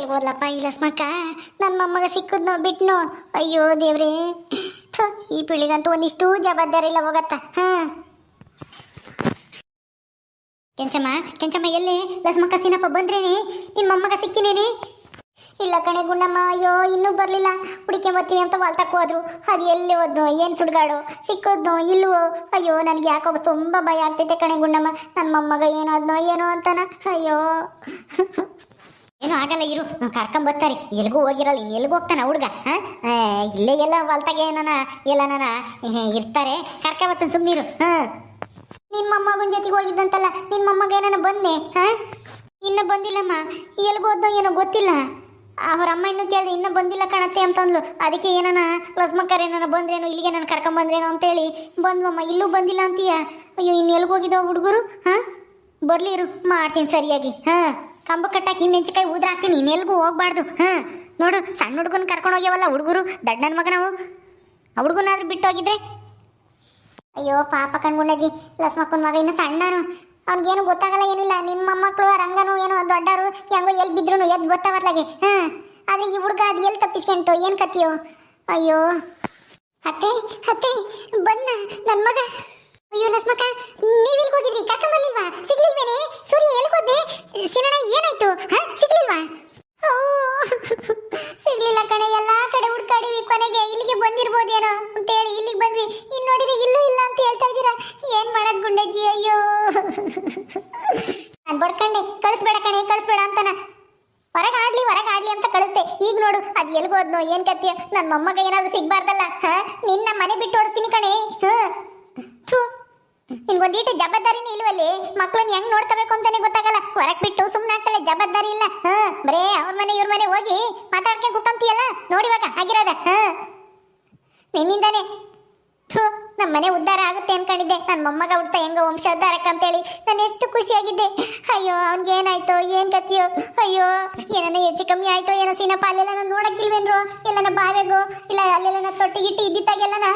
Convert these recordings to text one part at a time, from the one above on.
ಎಲ್ಗೋದ್ಲಪ್ಪ ಈ ಲಸ್ಮಕ್ಕ. ನನ್ನ ಮೊಮ್ಮಗ ಸಿಕ್ಕದ್ನೋ ಬಿಟ್ನೋ. ಅಯ್ಯೋ ದೇವ್ರೇ, ಥು, ಈ ಪೀಳಿಗಂತೂ ಒಂದಿಷ್ಟು ಜವಾಬ್ದಾರಿ ಇಲ್ಲ ಹೋಗತ್ತ. ಕೆಂಚಮ್ಮ ಕೆಂಚಮ್ಮ, ಎಲ್ಲಿ ಲಸ್ಮಕ್ಕ ಸೀನಪ್ಪ ಬಂದ್ರೇನಿ? ನಿನ್ನ ಮೊಮ್ಮಗ ಸಿಕ್ಕಿನೇನಿ? ಇಲ್ಲ ಕಣೆ ಗುಂಡಮ್ಮ, ಅಯ್ಯೋ ಇನ್ನೂ ಬರಲಿಲ್ಲ. ಹುಡುಕೆ ಬರ್ತೀವಿ ಅಂತ ಹೊಲ್ತಕ್ಕೆ ಹೋದ್ರು. ಅದು ಎಲ್ಲಿ ಹೋದ್ನೋ ಏನು ಸುಡ್ಗಾಡು, ಸಿಕ್ಕೋದ್ನೋ ಇಲ್ವೋ? ಅಯ್ಯೋ ನನಗೆ ಯಾಕೋ ತುಂಬ ಭಯ ಆಗ್ತೈತೆ ಕಣೆ ಗುಂಡಮ್ಮ. ನನ್ನ ಮೊಮ್ಮಗ ಏನಾದ್ನೋ ಏನೋ ಅಂತಾನ. ಅಯ್ಯೋ ಏನೋ ಆಗಲ್ಲ, ಇರು, ನಾವು ಕರ್ಕೊಂಬರ್ತಾರೆ. ಎಲ್ಗೂ ಹೋಗಿರಲ್ಲ, ಇನ್ನು ಎಲ್ಗೂ ಹೋಗ್ತಾನ ಹುಡುಗ? ಇಲ್ಲೇ ಎಲ್ಲ ಹೊಲ್ತಾಗೆ ಎಲ್ಲ ಇರ್ತಾರೆ. ಕರ್ಕೊಂಬರ್ತಾನೆ, ಸುಮ್ಮನಿರು. ನಿನ್ನ ಮೊಮ್ಮಗನ ಜೊತೆಗೆ ಹೋಗಿದ್ದಂತಲ್ಲ, ನಿನ್ನ ಮೊಮ್ಮಗ ಏನಾನ ಬಂದೆ? ಇನ್ನೂ ಬಂದಿಲ್ಲಮ್ಮ. ಎಲ್ಗೂ ಹೋದ್ನೋ ಏನೋ ಗೊತ್ತಿಲ್ಲ. ಅವ್ರ ಅಮ್ಮ ಇನ್ನೂ ಕೇಳಿದೆ, ಇನ್ನೂ ಬಂದಿಲ್ಲ ಕಾಣತ್ತೆ ಅಂತಂದ್ಲು. ಅದಕ್ಕೆ ಏನಾನ ಲಸ್ಮಕ್ಕರ್ ಏನಾನ ಬಂದ್ರೇನೋ, ಇಲ್ಲಿಗೆ ನಾನು ಕರ್ಕೊಂಬಂದ್ರೇನೋ ಅಂತೇಳಿ ಬಂದ್ವಮ್ಮ. ಇಲ್ಲೂ ಬಂದಿಲ್ಲ ಅಂತೀಯ? ಅಯ್ಯೋ ಇನ್ನು ಎಲ್ಗೆ ಹೋಗಿದ್ದೋ ಹುಡುಗರು? ಬರಲಿ ಇರು, ಮಾಡ್ತೀನಿ ಸರಿಯಾಗಿ. ಕಂಬ ಕಟ್ಟಾಕಿ ಮೆಣಸಿಕಾಯಿ ಊದ್ರ ಹಾಕ್ತೀನಿ. ಇನ್ನೆಲ್ಗೂ ಹೋಗ್ಬಾರ್ದು. ನೋಡು, ಸಣ್ಣ ಹುಡುಗನ ಕರ್ಕೊಂಡು ಹೋಗ್ಯವಲ್ಲ ಹುಡುಗರು, ದಡ್ಡ ನನ್ನ ಮಗ. ನಾವು ಆ ಹುಡುಗನಾದ್ರೂ ಬಿಟ್ಟು ಹೋಗಿದ್ರೆ? ಅಯ್ಯೋ ಪಾಪ ಕಣ್ಗುಂಡಜ್ಜಿ, ಲಸ್ಮಕ್ಕನ ಮಗ ಇನ್ನು ಸಣ್ಣನು, ಅವ್ನಿಗೇನು ಗೊತ್ತಾಗಲ್ಲ, ಏನಿಲ್ಲ. ನಿಮ್ಮ ಮೊಮ್ಮಕ್ಕಳು ರಂಗನು ಏನೋ ದೊಡ್ಡವರು, ಹೆಂಗೋ ಎಲ್ಲಿ ಬಿದ್ರು ಎದ್ದು ಗೊತ್ತಾಗತ್ಲಾಗೆ. ಆದರೆ ಈ ಹುಡುಗ ಅದು ಎಲ್ಲಿ ತಪ್ಪಿಸ್ಕೊಂತು, ಏನು ಕತ್ತಿಯೋ? ಅಯ್ಯೋ ಅತ್ತೆ ಅತ್ತೆ, ಬಂದ ನನ್ನ ಮಗ. ಅಯ್ಯೋ ಲಸ್ಮಕ್ಕ, ನೀವೆಲ್ಗೆ ಹೋಗಿದ್ರಿ? ಕರ್ಕೊಂಬರ್ಲಿಲ್ವಾ? ಸಿಗ್ಲಿಲ್ವೇನೆ? ಸೂರ್ಯ ಎಲ್ಗೆ ಹೋದ್ನೆ? ಸಿನಣ್ಣ ಏನಾಯ್ತು? ಸಿಗ್ಲಿಲ್ವಾ? ಸಿಗ್ಲಿಲ್ಲ ಕಣೆ, ಎಲ್ಲ ಕಡೆ ಹುಡ್ಕಾಡಿವಿ. ಕೊನೆಗೆ ಇಲ್ಲಿಗೆ ಬಂದಿರ್ಬೋದೇನೋ ಅಂತೇಳಿ ಇಲ್ಲಿಗೆ ಬಂದ್ವಿ. ಇನ್ನು ನೋಡಿದ್ರೆ ಇಲ್ಲೂ ಇಲ್ಲ ಅಂತ ಹೇಳ್ತಾ ಇದ್ದೀರಾ. ಏನು ಮಾಡೋದು ಗುಂಡಜ್ಜಿ? ಅಯ್ಯೋ ನಾನು ಬಡ್ಕಂಡೆ, ಕಳಿಸ್ಬೇಡ ಕಣೆ, ಕಳಿಸ್ಬೇಡ ಅಂತಾನ. ಹೊರಗಾಡ್ಲಿ ಅಂತ ಕಳಿಸ್ದೆ. ಈಗ ನೋಡು, ಅದು ಎಲ್ಗೋದ್ನೋ ಏನು ಕತ್ತಿಯೋ? ನನ್ನ ಮೊಮ್ಮಗ ಏನಾದರೂ ಸಿಗ್ಬಾರ್ದಲ್ಲ. ನಿನ್ನ ಮನೆ ಬಿಟ್ಟು ಓಡಿಸ್ತೀನಿ ಕಣೆ. ನಿನ್ಗೊಂದೀಟು ಜವಾಬ್ದಾರಿನೇ ಇಲ್ವಲ್ಲಿ? ಮಕ್ಕಳನ್ನ ಹೆಂಗ್ ನೋಡ್ಕೋಬೇಕು ಅಂತಾನೆ ಗೊತ್ತಾಗಲ್ಲ. ಹೊರಕ್ ಬಿಟ್ಟು ಸುಮ್ಮನೆ ಆಗ್ತಲ್ಲ, ಜವಾಬ್ದಾರಿ ಇಲ್ಲ. ಬರೇ ಅವ್ರ ಮನೆ ಇವ್ರ ಮನೆ ಹೋಗಿ ಮಾತಾಡ್ಕೊಂಡು ಕುಕ್ಕಂತೀಯಲ್ಲ, ನೋಡಿವಾಗ ಆಗಿರೋದ. ನಿನ್ನಿಂದಾನೆ ನಮ್ಮ ಮನೆ ಉದ್ಧಾರ ಆಗುತ್ತೆ ಅನ್ಕೊಂಡಿದ್ದೆ. ನನ್ನ ಮೊಮ್ಮಗ ಹುಡ್ತಾ ಹೆಂಗೋ ವಂಶೋದ್ಧಾರಕ್ಕೆ ಅಂತೇಳಿ ನಾನು ಎಷ್ಟು ಖುಷಿಯಾಗಿದ್ದೆ. ಅಯ್ಯೋ ಅವ್ನಿಗೆ ಏನಾಯ್ತೋ ಏನು ಕತ್ತಿಯೋ? ಅಯ್ಯೋ ಏನಾನ ಹೆಚ್ಚು ಕಮ್ಮಿ ಆಯ್ತೋ ಏನೋ? ಸೀನಪ್ಪ ಅಲ್ಲೆಲ್ಲ ನಾನು ನೋಡಕ್ಕಿಲ್ವೇನ್ರು? ಎಲ್ಲನ ಬಾವೆಗೋ ಇಲ್ಲ ಅಲ್ಲೆಲ್ಲ ತೊಟ್ಟಿಗಿಟ್ಟು ಇದ್ದಿತ್ತಾಗೆಲ್ಲನ?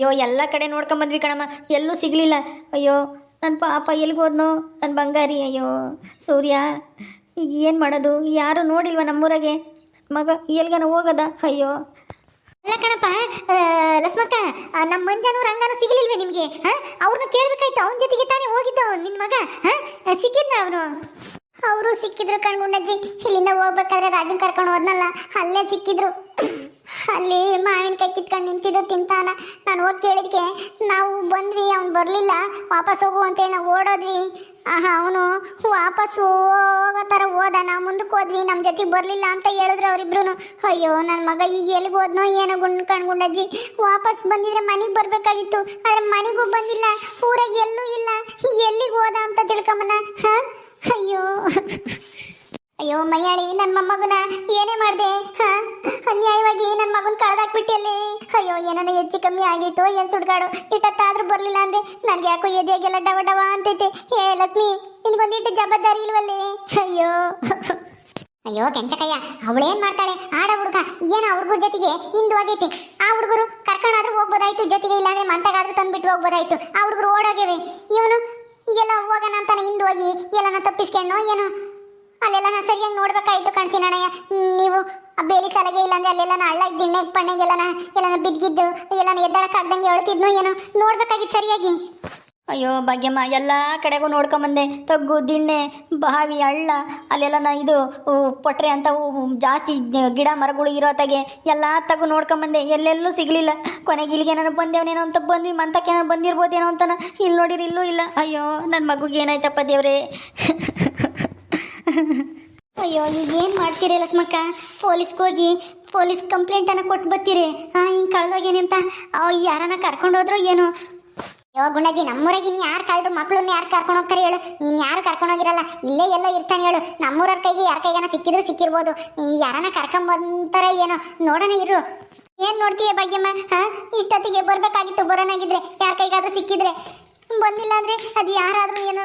ಅಯ್ಯೋ ಎಲ್ಲ ಕಡೆ ನೋಡ್ಕೊಂಬಂದ್ವಿ ಕಣಮ್ಮ, ಎಲ್ಲೂ ಸಿಗಲಿಲ್ಲ. ಅಯ್ಯೋ ನನ್ನ ಪಾಪ ಎಲ್ಗೆ ಹೋದ್ನೋ ನನ್ನ ಬಂಗಾರಿ? ಅಯ್ಯೋ ಸೂರ್ಯ, ಈಗ ಏನು ಮಾಡೋದು? ಯಾರು ನೋಡಿಲ್ವ ನಮ್ಮೂರಾಗೆ? ಮಗ ಎಲ್ಗನ ಹೋಗದ? ಅಯ್ಯೋ ಅಲ್ಲ ಕಣಪ್ಪ ಲಸ್ಮಕ್ಕ, ನಮ್ಮ ಮಂಜಾನು ರಂಗಾನು ಸಿಗಲಿಲ್ವೇ ನಿಮಗೆ? ಅವ್ರನ್ನ ಕೇಳಬೇಕಾಯ್ತು. ಅವನ ಜೊತೆಗೆ ತಾನೇ ಹೋಗಿದ್ದು ನಿನ್ನ ಮಗ. ಸಿಕ್ಕಿದ್ನ ಅವನು? ಅವರು ಸಿಕ್ಕಿದ್ರು ಕಣ್ಗುಂಡಜ್ಜಿ. ಇಲ್ಲಿಂದ ಹೋಗ್ಬೇಕಾದ್ರೆ ರಾಜನ್ ಕರ್ಕೊಂಡು ಹೋದ್ನಲ್ಲ, ಅಲ್ಲೇ ಸಿಕ್ಕಿದ್ರು. ಅಲ್ಲಿ ಮಾವಿನಕಾಯಿ ಕಿತ್ಕೊಂಡು ನಿಂತಿದ್ದು ತಿಂತಾನ. ನಾನು ಹೋಗಿ ಕೇಳಿದ್ಕೆ ನಾವು ಬಂದ್ವಿ, ಅವ್ನು ಬರಲಿಲ್ಲ, ವಾಪಸ್ ಹೋಗು ಅಂತೇಳಿ ನಾವು ಓಡೋದ್ವಿ. ಅವನು ವಾಪಸ್ ಹೋಗೋ ಥರ ಹೋದ. ನಾವು ಮುಂದಕ್ಕೆ ಹೋದ್ವಿ, ನಮ್ಮ ಜೊತೆಗೆ ಬರಲಿಲ್ಲ ಅಂತ ಹೇಳಿದ್ರು ಅವರಿಬ್ರು. ಅಯ್ಯೋ ನನ್ನ ಮಗ ಈಗ ಎಲ್ಲಿಗೆ ಹೋದ್ನೋ ಏನೋ ಕಣ್ಗುಂಡಜ್ಜಿ. ವಾಪಸ್ ಬಂದಿದ್ರೆ ಮನೆಗೆ ಬರಬೇಕಾಗಿತ್ತು, ಆದರೆ ಮನೆಗೂ ಬಂದಿಲ್ಲ, ಊರಾಗ ಎಲ್ಲೂ ಇಲ್ಲ. ಎಲ್ಲಿಗೆ ಹೋದ ಅಂತ ತಿಳ್ಕೊಂಬನ. ಅಯ್ಯೋ ಅಯ್ಯೋ ಮಯ್ಯಾಳಿ, ನನ್ನ ಮೊಮ್ಮಗನ ಏನೇ ಮಾಡಿದೆ? ಅನ್ಯಾಯವಾಗಿ ನನ್ನ ಮಗನ ಕಳ್ದಾಕ್ಬಿಟ್ಟಲ್ಲಿ. ಅಯ್ಯೋ ಏನಾನ ಹೆಚ್ಚು ಕಮ್ಮಿ ಆಗಿತ್ತು, ಏನು ಸುಡ್ಗಾಡು. ಇಟ್ಟತ್ತಾದ್ರೂ ಬರಲಿಲ್ಲ ಅಂದರೆ ನನಗೆ ಯಾಕೋ ಎದೆಗೆಲ್ಲ ಡವ ಡವ ಅಂತೈತೆ. ಏ ಲಕ್ಷ್ಮಿ, ನಿನಗೊಂದಿಟ್ಟು ಜವಾಬ್ದಾರಿ ಇಲ್ವಲ್ಲಿ? ಅಯ್ಯೋ ಅಯ್ಯೋ ಕೆಂಚಕಯ್ಯ, ಅವಳೇನು ಮಾಡ್ತಾಳೆ? ಆಡ ಹುಡುಗ ಏನೋ ಆ ಹುಡುಗರ ಜೊತೆಗೆ ಹಿಂದು ಹೋಗೈತಿ. ಆ ಹುಡುಗರು ಕರ್ಕೊಂಡಾದ್ರೂ ಹೋಗ್ಬೋದಾಯ್ತು, ಜೊತೆಗೆ ಇಲ್ಲಾಂದ್ರೆ ಮಂತಗಾದ್ರೂ ತಂದುಬಿಟ್ಟು ಹೋಗ್ಬೋದಾಯ್ತು. ಆ ಹುಡುಗರು ಓಡೋಗ್ಯವೆ. ಇವನು ಎಲ್ಲ ಹೋಗೋಣ ಅಂತಾನೆ ಹಿಂದೆ ಹೋಗಿ ಎಲ್ಲನ ತಪ್ಪಿಸ್ಕೊಂಡೋ ಏನೋ. ಅಲ್ಲೆಲ್ಲ ಸರಿಯಾಗಿ ನೋಡ್ಬೇಕಾಯ್ತು ಕಣ್ಸಿನಣ್ಣಯ್ಯ. ನೀವು ಆ ಬೇಲಿ ಸಲಗೆ ಇಲ್ಲಾಂದ್ರೆ ಅಲ್ಲೆಲ್ಲ ಹಳ್ಳ ದಿಣ್ಣೆಗೆ ಪಣ್ಣೆಗೆಲ್ಲನ ಎಲ್ಲನ ಬಿದ್ದಿದ್ದು ಎಲ್ಲನ ಎದ್ದಾಡಕ್ಕಾಗ್ದಂಗೆ ಹೇಳ್ತಿದ್ನೋ ಏನೋ, ನೋಡ್ಬೇಕಾಗಿತ್ತು ಸರಿಯಾಗಿ. ಅಯ್ಯೋ ಭಾಗ್ಯಮ್ಮ, ಎಲ್ಲ ಕಡೆಗೂ ನೋಡ್ಕೊಂಬಂದೆ. ತಗ್ಗು, ದಿಣ್ಣೆ, ಬಾವಿ, ಹಳ್ಳ, ಅಲ್ಲೆಲ್ಲ ಇದು ಪೊಟ್ರೆ ಅಂತ ಜಾಸ್ತಿ ಗಿಡ ಮರಗಳು ಇರೋತ್ತಾಗೆ ಎಲ್ಲ ತಗು ನೋಡ್ಕೊಂಬಂದೆ. ಎಲ್ಲೆಲ್ಲೂ ಸಿಗಲಿಲ್ಲ. ಕೊನೆಗೆ ಇಲ್ಲಿಗೆ ನಾನು ಬಂದೇವನೇನೋ ಅಂತ ಬಂದ್ವಿ. ಮಂತಕ್ಕೆ ನಾನು ಬಂದಿರ್ಬೋದೇನೋ ಅಂತಾನ. ಇಲ್ಲಿ ನೋಡಿರಿ ಇಲ್ಲೂ ಇಲ್ಲ. ಅಯ್ಯೋ ನನ್ನ ಮಗುಗೆ ಏನಾಯ್ತಪ್ಪ ದೇವ್ರೇ? ಅಯ್ಯೋ ಈಗ ಏನು ಮಾಡ್ತೀರಿ ಲಕ್ಷ್ಮಕ್ಕ? ಪೊಲೀಸ್ಗೆ ಹೋಗಿ ಪೊಲೀಸ್ ಕಂಪ್ಲೇಂಟನ್ನು ಕೊಟ್ಟು ಬರ್ತೀರಿ. ಹಿಂಗೆ ಕಳೆದೋಗೇನೆ ಅಂತ ಯಾರನ್ನ ಕರ್ಕೊಂಡು ಹೋದ್ರು ಏನು? ಅಯ್ಯೋ ಗುಂಡಜ್ಜಿ, ನಮ್ಮೂರಾಗ ಇನ್ನು ಯಾರು ಕಳ್ರು ಮಕ್ಕಳನ್ನ ಯಾರು ಕರ್ಕೊಂಡು ಹೋಗ್ತಾರೆ ಹೇಳು? ಇನ್ನು ಯಾರು ಕರ್ಕೊಂಡು ಹೋಗಿರಲ್ಲ, ಇಲ್ಲೇ ಎಲ್ಲೋ ಇರ್ತಾನೆ ಹೇಳು. ನಮ್ಮೂರವ್ರ ಕೈಗೆ ಯಾರ ಕೈಗಾನ ಸಿಕ್ಕಿದ್ರು ಸಿಕ್ಕಿರ್ಬೋದು. ಯಾರನ್ನ ಕರ್ಕೊಂಬಂತಾರೆ ಏನೋ, ನೋಡೋಣ ಇರು. ಏನು ನೋಡ್ತೀಯ ಭಾಗ್ಯಮ್ಮ? ಇಷ್ಟೊತ್ತಿಗೆ ಬರಬೇಕಾಗಿತ್ತು, ಬರೋನಾಗಿದ್ರೆ ಯಾರ ಕೈಗಾದ್ರೂ ಸಿಕ್ಕಿದ್ರೆ. ಬಂದಿಲ್ಲ ಅಂದರೆ ಅದು ಯಾರಾದರೂ ಏನೋ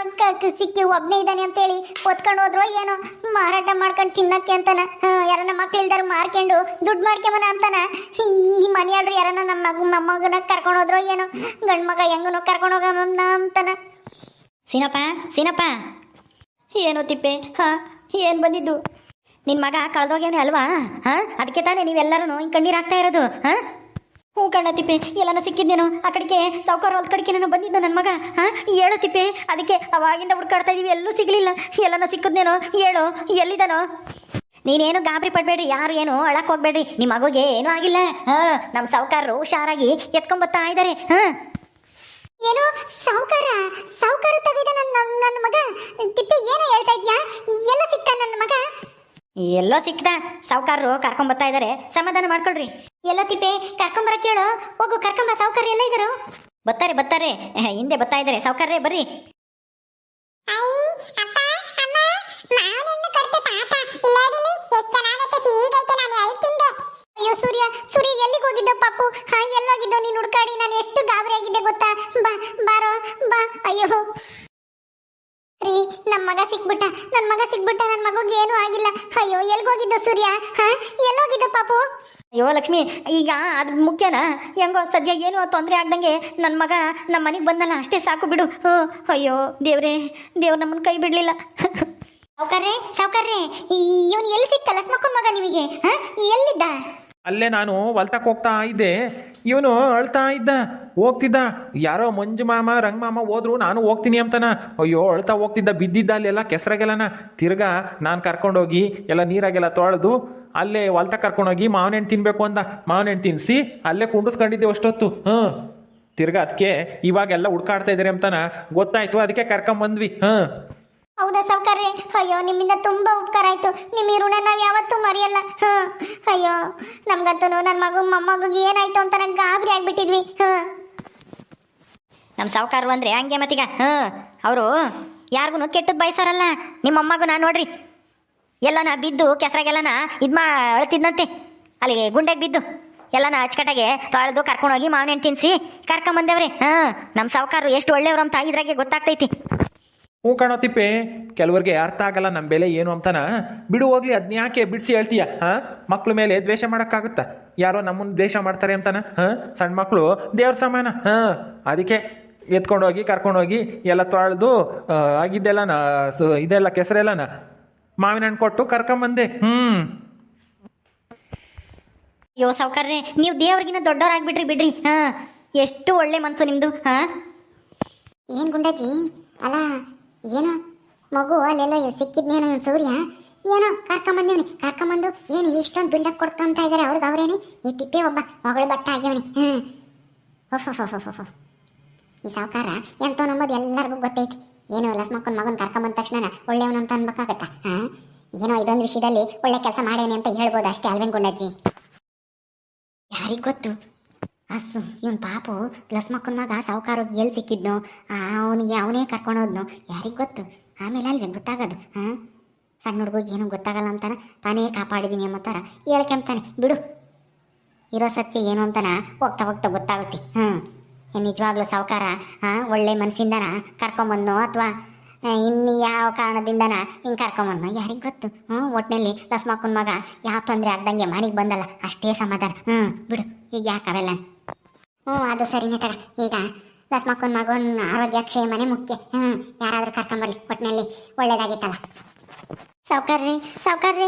ಸಿಕ್ಕಿ ಒಬ್ಬನೇ ಇದ್ದಾನೆ ಅಂತೇಳಿ ಒತ್ಕೊಂಡು ಹೋದ್ರೋ ಏನೋ, ಮಾರಾಟ ಮಾಡ್ಕೊಂಡು ತಿನ್ನಕ್ಕೆ ಅಂತಾನ. ಯಾರನ್ನ ಮಕ್ಳು ಇಲ್ದಾರು ಮಾರ್ಕೊಂಡು ದುಡ್ಡು ಮಾಡ್ಕೊಂಬನ ಅಂತಾನ. ಈ ಮನೆಯಾಳ್ರು ಯಾರನ್ನ ನಮ್ಮ ಮಗನ ಕರ್ಕೊಂಡು ಹೋದ್ರೋ ಏನೋ, ಗಂಡು ಮಗ ಹೆಂಗನೋ ಕರ್ಕೊಂಡು ಹೋಗೋಣ ಅಂತಾನ. ಸೀನಪ್ಪ, ಏನು ತಿಪ್ಪೆ? ಏನು ಬಂದಿದ್ದು? ನಿನ್ನ ಮಗ ಕಳೆದೋಗ್ಯವನೇ ಅಲ್ವಾ ಹಾಂ ಅದಕ್ಕೆ ತಾನೇ ನೀವೆಲ್ಲರೂ ಹಿಂಗೆ ಕಣ್ಣೀರು ಹಾಕ್ತಾ ಇರೋದು ಹಾಂ ಹ್ಞೂ ಕಣ್ಣ ತಿಪ್ಪೆ ಎಲ್ಲನ ಸಿಕ್ಕಿದ್ದೇನೋ ಆ ಕಡೆಗೆ ಸಾವುಕಾರ ಹೊಲ್ದ ಕಡೆಗೆ ನಾನು ಬಂದಿದ್ದು ನನ್ನ ಮಗ ಹಾಂ ಹೇಳು ತಿಪ್ಪೆ ಅದಕ್ಕೆ ಅವಾಗಿಂದ ಹುಡ್ಕಾಡ್ತಾ ಇದೀವಿ ಎಲ್ಲೂ ಸಿಗಲಿಲ್ಲ ಎಲ್ಲನ ಸಿಕ್ಕಿದ್ನೇನೋ ಹೇಳು ಎಲ್ಲಿದ್ದಾನೋ ನೀನೇನು ಗಾಬರಿ ಪಡಬೇಡ್ರಿ ಯಾರು ಏನು ಅಳಕ್ಕೆ ಹೋಗ್ಬೇಡ್ರಿ ನಿಮ್ಮ ಮಗುಗೆ ಏನೂ ಆಗಿಲ್ಲ ಹಾಂ ನಮ್ಮ ಸಾವುಕಾರರು ಹುಷಾರಾಗಿ ಎತ್ಕೊಂಬತ್ತಾ ಇದ್ದಾರೆ ಹಾಂ ಏನು ಸಾವುಕಾರ ಸಾವುಕಾರ ತೆಗೆದ ನನ್ನ ಮಗ ತಿಪ್ಪೆ ಏನೋ ಹೇಳ್ತಾ ಇದ್ಯಾ ಎಲ್ಲ ಸಿಕ್ತ ನನ್ನ ಮಗ ಎಲ್ಲೋ ಸಿಕ್ದ ಸಾವುಕಾರರು ಕರ್ಕೊಂಬತ್ತಾ ಇದ್ದಾರೆ ಸಮಾಧಾನ ಮಾಡ್ಕೊಳ್ರಿ ಎಲ್ಲ ತಿಪ್ಪೆ ಕರ್ಕೊಂಬರ ಕೇಳು ಹೋಗು ಕರ್ಕೊಂಬ ಸಾವುಕಾರ ಎಲ್ಲ ಇದ್ರು ಬರ್ತಾರೆ ಹಿಂದೆ ಬರ್ತಾ ಇದ್ದಾರೆ ಸಾವುಕಾರ್ರೇ ಬರ್ರಿ ಅಯ್ಯೋ ಸೂರ್ಯ ಸೂರ್ಯ ಎಲ್ಲಿಗೆ ಹೋಗಿದ್ದ ಪಾಪು ಹಾ ಎಲ್ಲೋಗಿದ್ದೋ ನೀನು ಹುಡ್ಕಾಡಿ ನಾನು ಎಷ್ಟು ಗಾಬರಿ ಆಗಿದ್ದೆ ಗೊತ್ತಾ ಬಾ ಬಾರೋ ಬಾ ಅಯ್ಯೋ ರೀ ನಮ್ಮ ಮಗ ಸಿಕ್ಬಿಟ್ಟ ನನ್ನ ಮಗುಗೆ ಏನೂ ಆಗಿಲ್ಲ ಅಯ್ಯೋ ಎಲ್ಗೋಗಿದ್ದ ಸೂರ್ಯ ಹಾ ಎಲ್ಲೋಗಿದ್ದ ಪಾಪು ಅಯ್ಯೋ ಲಕ್ಷ್ಮಿ ಈಗ ಅದು ಮುಖ್ಯನಾ ಹೆಂಗೋ ಸದ್ಯ ಏನು ತೊಂದರೆ ಆಗ್ದಂಗೆ ನನ್ನ ಮಗ ನಮ್ಮ ಮನೆಗೆ ಬಂದಲ್ಲ ಅಷ್ಟೇ ಸಾಕು ಬಿಡು ಅಯ್ಯೋ ದೇವ್ರೇ ದೇವ್ರು ನಮ್ಮನ್ನು ಕೈ ಬಿಡಲಿಲ್ಲ ಸಾವುಕಾರ್ರೆ ಇವನು ಎಲ್ಲಿ ಸಿಕ್ತ ಲಸ್ಮಕ್ಕನ ಮಗ ನಿಮಗೆ ಹಾ ಎಲ್ಲಿದ್ದ ಅಲ್ಲೇ ನಾನು ಹೊಲ್ತಕ್ಕೆ ಹೋಗ್ತಾ ಇದ್ದೆ ಇವನು ಅಳ್ತಾ ಇದ್ದ ಹೋಗ್ತಿದ್ದ ಯಾರೋ ಮಂಜು ಮಾಮ ರಂಗ ಮಾಮ ಹೋದ್ರು ನಾನು ಹೋಗ್ತೀನಿ ಅಂತಾನ ಅಯ್ಯೋ ಅಳ್ತಾ ಹೋಗ್ತಿದ್ದ ಬಿದ್ದಿದ್ದ ಅಲ್ಲೆಲ್ಲ ಕೆಸರಾಗೆಲ್ಲನ ತಿರ್ಗಾ ನಾನು ಕರ್ಕೊಂಡೋಗಿ ಎಲ್ಲ ನೀರಾಗೆಲ್ಲ ತೊಳೆದು ಅಲ್ಲೇ ಹೊಲ್ತ ಕರ್ಕೊಂಡೋಗಿ ಮಾವಿನ ಹಣ್ಣು ತಿನ್ನಬೇಕು ಅಂದ ಮಾವಿನ ಹಣ್ಣು ತಿನ್ನಿಸಿ ಅಲ್ಲೇ ಕುಂಡಿಸ್ಕೊಂಡಿದ್ದೆ ಅಷ್ಟೊತ್ತು ತಿರ್ಗಾ ಅದಕ್ಕೆ ಇವಾಗೆಲ್ಲ ಹುಡ್ಕಾಡ್ತಾ ಇದ್ದಾರೆ ಅಂತಾನ ಗೊತ್ತಾಯ್ತು ಅದಕ್ಕೆ ಕರ್ಕೊಂಬಂದ್ವಿ ಹೌದಾ ಸಾವುಕಾರ್ರೆ ಅಯ್ಯೋ ನಿಮ್ಮಿಂದ ತುಂಬಾ ಉಪಕಾರ ಆಯ್ತು ನಿಮ್ಮ ಈ ಋಣ ನಾವು ಯಾವತ್ತೂ ಮರೆಯಲ್ಲ ಅಯ್ಯೋ ನಮ್ಗಂತೂ ನನ್ನ ಮೊಮ್ಮಗುಗೆ ಏನಾಯ್ತು ಅಂತ ನಂಗೆ ಗಾಬರಿ ಆಗ್ಬಿಟ್ಟಿದ್ವಿ ನಮ್ಮ ಸಾವುಕಾರರು ಅಂದರೆ ಹಂಗೆ ಮತ್ತೀಗ ಅವರು ಯಾರಿಗೂ ಕೆಟ್ಟದ್ದು ಬಯಸೋರಲ್ಲ ನಿಮ್ಮ ಅಮ್ಮಗೂ ನಾನು ನೋಡ್ರಿ ಎಲ್ಲನ ಬಿದ್ದು ಕೆಸರಾಗೆಲ್ಲನ ಇದು ಅಳ್ತಿದ್ನಂತೆ ಅಲ್ಲಿಗೆ ಗುಂಡೆಗೆ ಬಿದ್ದು ಎಲ್ಲನ ಅಚ್ಚಕಟ್ಟಾಗೆ ತೊಳೆದು ಕರ್ಕೊಂಡೋಗಿ ಮಾವಿನ ಹಣ್ಣು ತಿನ್ನಿಸಿ ಕರ್ಕೊಂಬಂದೇವ್ರಿ ನಮ್ಮ ಸಾವುಕಾರರು ಎಷ್ಟು ಒಳ್ಳೆಯವ್ರು ಅಂತ ಇದ್ರಾಗೆ ಗೊತ್ತಾಗ್ತೈತಿ ಹ್ಞೂ ಕಾಣೋ ತಿಪ್ಪೆ ಕೆಲವ್ರಿಗೆ ಅರ್ಥ ಆಗಲ್ಲ ನಮ್ಮ ಬೆಲೆ ಏನು ಅಂತಾನ ಬಿಡು ಹೋಗ್ಲಿ ಅದನ್ನ ಯಾಕೆ ಬಿಡಿಸಿ ಹೇಳ್ತೀಯ ಮಕ್ಳ ಮೇಲೆ ದ್ವೇಷ ಮಾಡೋಕ್ಕಾಗುತ್ತಾ ಯಾರೋ ನಮ್ಮನ್ನು ದ್ವೇಷ ಮಾಡ್ತಾರೆ ಅಂತಾನ ಸಣ್ಣ ಮಕ್ಕಳು ದೇವ್ರ ಸಮಾನ ಅದಕ್ಕೆ ಎತ್ಕೊಂಡೋಗಿ ಕರ್ಕೊಂಡೋಗಿ ಎಲ್ಲ ತೊಳೆದು ಆಗಿದ್ದೆಲ್ಲನ ಇದೆಲ್ಲ ಕೆಸರೆಲ್ಲನ ಮಾವಿನ ಹಣ್ಣು ಕೊಟ್ಟು ಕರ್ಕೊಂಬಂದೆ ಅಯ್ಯೋ ಸಾವುಕಾರ್ರೆ ನೀವು ದೇವ್ರಿಗಿನ್ನ ದೊಡ್ಡವರಾಗ್ಬಿಟ್ರಿ ಬಿಡ್ರಿ ಎಷ್ಟು ಒಳ್ಳೆ ಮನಸ್ಸು ನಿಮ್ಮದು ಏನ್ ಗುಂಡಜ್ಜಿ ಅಲ್ಲ ಏನೋ ಮಗು ಅಲ್ಲೆಲ್ಲ ಸಿಕ್ಕಿದ್ನೇನೋ ಸೂರ್ಯ ಏನೋ ಕರ್ಕೊಂಬಂದು ಏನು ಇಷ್ಟೊಂದು ಬಿಲ್ಡಪ್ ಕೊಡ್ಕೊಂತ ಇದ್ದಾರೆ ಅವ್ರಿಗೆ ಅವ್ರೇನೆ ಈ ತಿಪ್ಪೆ ಒಬ್ಬ ಮಗಳ ಬಟ್ಟ ಆಗ್ಯವನಿ ಈ ಸಾವುಕಾರ ಎಂತ ನಂಬೋದು ಎಲ್ಲರಿಗೂ ಗೊತ್ತೈತಿ ಏನು ಲಸ್ಮಕ್ಕನ ಮಗನ ಕರ್ಕೊಂಬಂದ ತಕ್ಷಣ ಒಳ್ಳೆಯವನು ಅಂತ ಅನ್ಬೇಕಾಗತ್ತಾ ಏನೋ ಇದೊಂದು ವಿಷಯದಲ್ಲಿ ಒಳ್ಳೆ ಕೆಲಸ ಮಾಡೇನಿ ಅಂತ ಹೇಳ್ಬೋದು ಅಷ್ಟೇ ಅಲ್ವೇನ್ ಗುಂಡಜ್ಜಿ ಯಾರಿಗೆ ಗೊತ್ತು ಅಸ್ಸು ಇವನು ಪಾಪು ಲಸ್ಮಕ್ಕನ ಮಗ ಸಾವುಕಾರಿಗೆ ಎಲ್ಲಿ ಸಿಕ್ಕಿದ್ನೋ ಅವನಿಗೆ ಅವನೇ ಕರ್ಕೊಂಡೋದ್ನೋ ಯಾರಿಗೆ ಗೊತ್ತು ಆಮೇಲೆ ಅಲ್ವೇ ಗೊತ್ತಾಗೋದು ಸಣ್ಣ ಹುಡುಗಿಗೆ ಏನೂ ಗೊತ್ತಾಗಲ್ಲ ಅಂತಾನೆ ತಾನೇ ಕಾಪಾಡಿದ್ದೀನಿ ಎಂಬತ್ತಾರ ಹೇಳ್ಕೆಂತಾನೆ ಬಿಡು ಇರೋ ಸತ್ಯ ಏನು ಅಂತಾನ ಹೋಗ್ತಾ ಗೊತ್ತಾಗುತ್ತೆ ನಿಜವಾಗ್ಲೂ ಸಾವುಕಾರ ಒಳ್ಳೆ ಮನಸ್ಸಿಂದನ ಕರ್ಕೊಂಬಂದ್ನೋ ಅಥವಾ ಇನ್ನು ಯಾವ ಕಾರಣದಿಂದನ ಹಿಂಗೆ ಕರ್ಕೊಂಬಂದ್ನೋ ಯಾರಿಗೆ ಗೊತ್ತು ಒಟ್ಟಿನಲ್ಲಿ ಲಸ್ಮಕ್ಕನ ಮಗ ಯಾವ ತೊಂದರೆ ಆಗ್ದಂಗೆ ಮನೆಗೆ ಬಂದಲ್ಲ ಅಷ್ಟೇ ಸಮಾಧಾನ ಬಿಡು ಈಗ ಯಾಕೆ ಅವೆಲ್ಲ ಅದು ಸರಿನೇ ತಗ ಈಗ ಲಸ್ಮಕ್ಕನ ಮಗನ ಆರೋಗ್ಯ ಕ್ಷೇಮನೇ ಮುಖ್ಯ ಯಾರಾದರೂ ಕರ್ಕೊಂಬರ್ಲಿ ಒಟ್ಟಿನಲ್ಲಿ ಒಳ್ಳೇದಾಗಿತ್ತಲ್ಲ ಸಾವುಕಾರ್ರಿ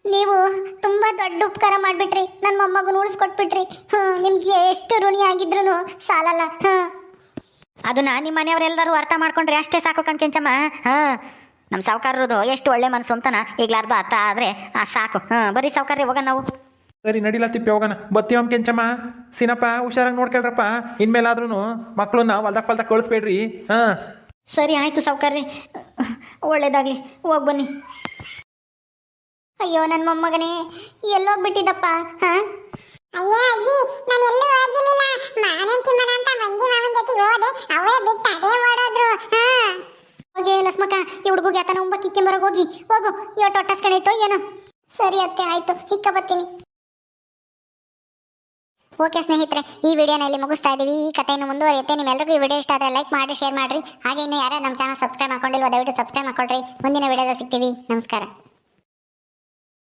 ನೀವು ತುಂಬ ದೊಡ್ಡ ಉಪಕಾರ ಮಾಡಿಬಿಟ್ರಿ ನನ್ನ ಮೊಮ್ಮಗನ ಉಳಿಸ್ಕೊಟ್ಬಿಟ್ರಿ ನಿಮ್ಗೆ ಎಷ್ಟು ಋಣಿ ಆಗಿದ್ರು ಸಾಲಲ್ಲ ಅದನ್ನ ನಿಮ್ಮ ಮನೆಯವರೆಲ್ಲರೂ ಅರ್ಥ ಮಾಡ್ಕೊಂಡ್ರೆ ಅಷ್ಟೇ ಸಾಕು ಕಣ್ಕೆಂಚಮ್ಮ ನಮ್ಮ ಸಾವುಕಾರರದು ಎಷ್ಟು ಒಳ್ಳೆ ಮನಸ್ಸು ಅಂತಾನ ಈಗಲಾರ್ದು ಅರ್ಥ ಆದರೆ ಸಾಕು ಬರೀ ಸಾವುಕಾರ್ರಿ ಹೋಗೋಣ ನಾವು ಸರಿ ನಡಿಲ್ಲ ತಿಪ್ಪೆ ಹೋಗೋಣ ಬತ್ತೀವಮ್ಮ ಕೆಂಚಮ್ಮ ಸಿನಪ್ಪ ಹುಷಾರಾಗಿ ನೋಡ್ಕೊಳ್ರಪ್ಪ ಇನ್ಮೇಲಾದ್ರೂ ಮಕ್ಕಳನ್ನ ಹೊಲ್ದಾಗ ಕಳಿಸ್ಬೇಡ್ರಿ ಸರಿ ಆಯಿತು ಸಾವುಕಾರ್ರಿ ಒಳ್ಳೇದಾಗಲಿ ಹೋಗಿ ಬನ್ನಿ ಅಯ್ಯೋ ನನ್ನ ಮೊಮ್ಮಗನೇ ಎಲ್ಲೋಗ್ಬಿಟ್ಟಿದ್ದಪ್ಪ ಅಯ್ಯ ಅಜ್ಜಿ ನಾನು ಎಲ್ಲೂ ಹೋಗಿರ್ಲಿಲ್ಲ ಮಾವಿನ ತಿಮ್ಮನ ಅಂತ ಮಂಜಿ ಮಾವನ ಜೊತೆ ಹೋದೆ ಅವೇ ಬಿಟ್ಟು ಅದೇ ಓಡೋದ್ರು ಹೋಗಿ ಲಸ್ಮಕ್ಕ ಈ ಹುಡುಗಿಗೆ ಆತನ ಉಂಬ ಕಿಕ್ಕೆಂಬರಗೆ ಹೋಗು ಇವತ್ತು ಹೊಟ್ಟಸ್ಕಣೈತೋ ಏನೋ ಸರಿ ಅತ್ತೆ ಆಯ್ತು ಹಿಕ್ಕ ಬರ್ತೀನಿ ಓಕೆ ಸ್ನೇಹಿತರೆ ಈ ವಿಡಿಯೋನ ಇಲ್ಲಿ ಮುಗಿಸ್ತಾ ಇದ್ದೀವಿ ಈ ಕಥೆಯನ್ನು ಮುಂದುವರಿಯುತ್ತೆ ನಿಮ್ಮೆಲ್ಲರಿಗೂ ಈ ವಿಡಿಯೋ ಇಷ್ಟ ಆದರೆ ಲೈಕ್ ಮಾಡಿ ಶೇರ್ ಮಾಡಿರಿ ಹಾಗೆ ಇನ್ನು ಯಾರೇ ನಮ್ಮ ಚಾನಲ್ ಸಬ್ಸ್ಕ್ರೈಬ್ ಮಾಡ್ಕೊಂಡಿಲ್ವ ದಯವಿಟ್ಟು ಸಬ್ಸ್ಕ್ರೈಬ್ ಮಾಡ್ಕೊಳ್ರಿ ಮುಂದಿನ ವಿಡಿಯೋದಲ್ಲಿ ಸಿಗ್ತೀವಿ ನಮಸ್ಕಾರ